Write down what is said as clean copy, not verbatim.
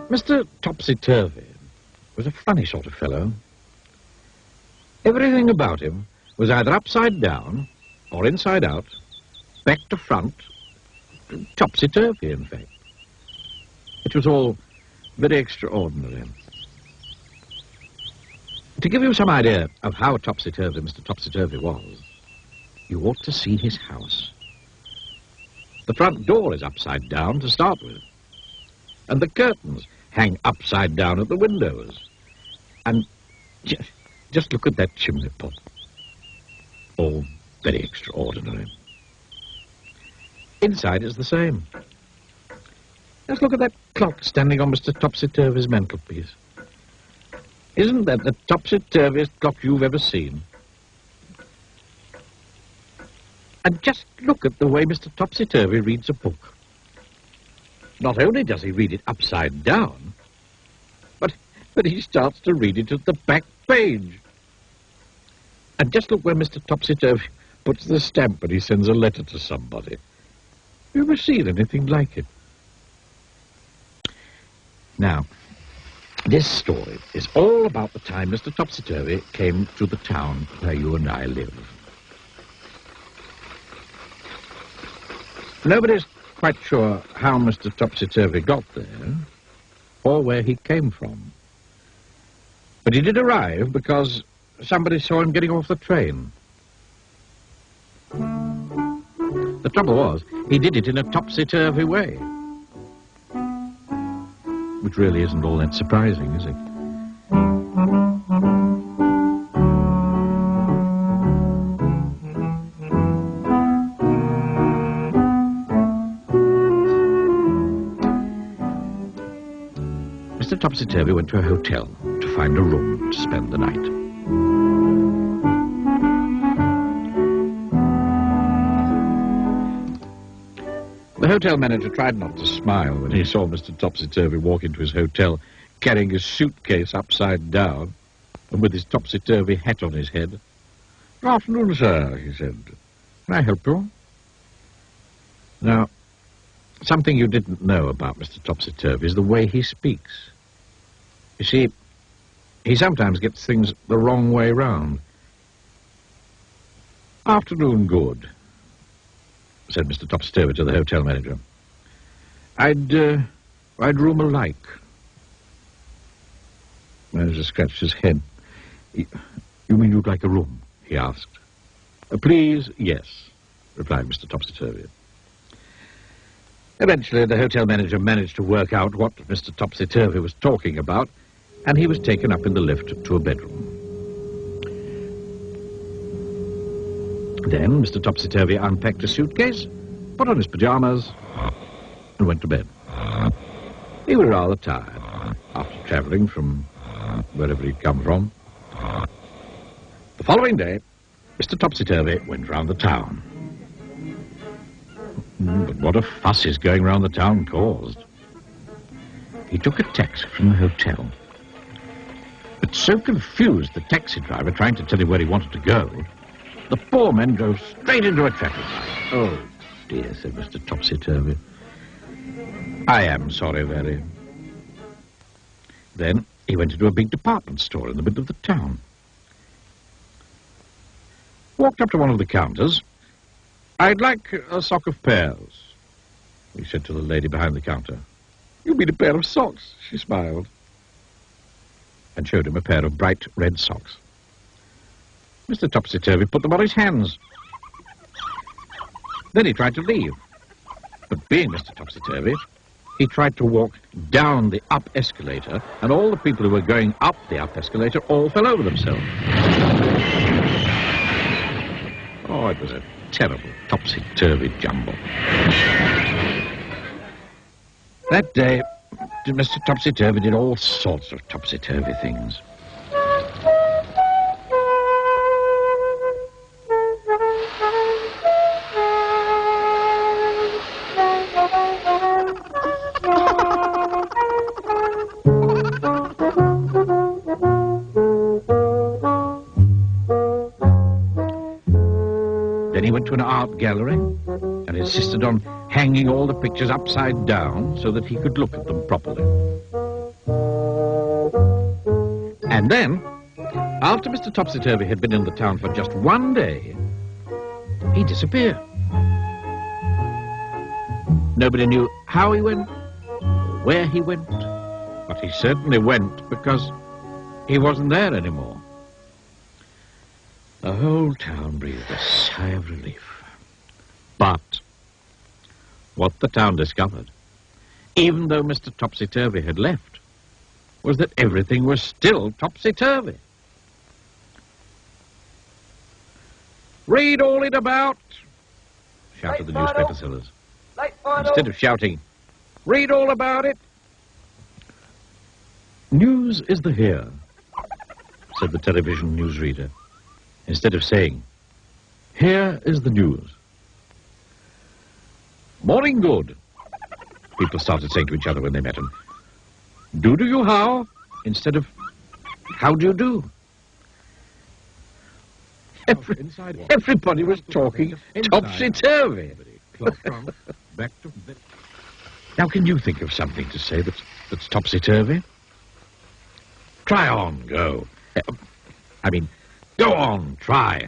Mr. Topsy Turvy was a funny sort of fellow. Everything about him was either upside down or inside out, back to front, topsy-turvy, in fact. It was all very extraordinary. To give you some idea of how topsy-turvy Mr. Topsy Turvy was, you ought to see his house. The front door is upside down to start with, and the curtains hang upside down at the windows. And just look at that chimney pot. All very extraordinary. Inside is the same. Just look at that clock standing on Mr. Topsy Turvy's mantelpiece. Isn't that the topsy-turviest clock you've ever seen? And just look at the way Mr. Topsy Turvy reads a book. Not only does he read it upside down, but he starts to read it at the back page. And just look where Mr. Topsy Turvy puts the stamp when he sends a letter to somebody. You ever seen anything like it? Now, this story is all about the time Mr. Topsy Turvy came to the town where you and I live. Nobody's quite sure how Mr. Topsy Turvy got there, or where he came from. But he did arrive because somebody saw him getting off the train. The trouble was, he did it in a topsy-turvy way. Which really isn't all that surprising, is it? Mr. Topsy Turvy went to a hotel to find a room to spend the night. The hotel manager tried not to smile when he saw Mr. Topsy Turvy walk into his hotel carrying his suitcase upside down and with his topsy-turvy hat on his head. "Good afternoon, sir," he said. "Can I help you?" Now, something you didn't know about Mr. Topsy Turvy is the way he speaks. You see, he sometimes gets things the wrong way round. "Afternoon, good," said Mr. Topsy Turvy to the hotel manager. I'd room alike." The manager scratched his head. "You mean you'd like a room?" he asked. "Please, yes," replied Mr. Topsy Turvy. Eventually, the hotel manager managed to work out what Mr. Topsy Turvy was talking about, and he was taken up in the lift to a bedroom. Then Mr. Topsy Turvy unpacked a suitcase, put on his pajamas, and went to bed. He was rather tired after travelling from wherever he'd come from. The following day, Mr. Topsy Turvy went round the town. But what a fuss his going round the town caused. He took a taxi from the hotel, but so confused the taxi driver trying to tell him where he wanted to go, the poor man drove straight into a traffic light. "Oh, dear," said Mr. Topsy Turvy. "I am sorry, very." Then he went into a big department store in the middle of the town. Walked up to one of the counters. "I'd like a sock of pears," he said to the lady behind the counter. "You mean a pair of socks?" she smiled, and showed him a pair of bright red socks. Mr. Topsy Turvy put them on his hands. Then he tried to leave. But being Mr. Topsy Turvy, he tried to walk down the up escalator, and all the people who were going up the up escalator all fell over themselves. Oh, it was a terrible topsy-turvy jumble. That day, Mr. Topsy Turvy did all sorts of topsy-turvy things. Then he went to an art gallery and insisted on hanging all the pictures upside down so that he could look at them properly. And then, after Mr. Topsy Turvy had been in the town for just one day, he disappeared. Nobody knew how he went, or where he went, but he certainly went because he wasn't there anymore. The whole town breathed a sigh of relief. But what the town discovered, even though Mr. Topsy Turvy had left, was that everything was still topsy-turvy. "Read all it about," shouted the newspaper sellers. Instead of shouting, "Read all about it." "News is the here," said the television newsreader, instead of saying, "Here is the news." "Morning good," people started saying to each other when they met him. "Do you how?" instead of "How do you do?" Everybody was talking topsy-turvy. Now, can you think of something to say that's topsy-turvy? Try on, go. I mean, go on, try.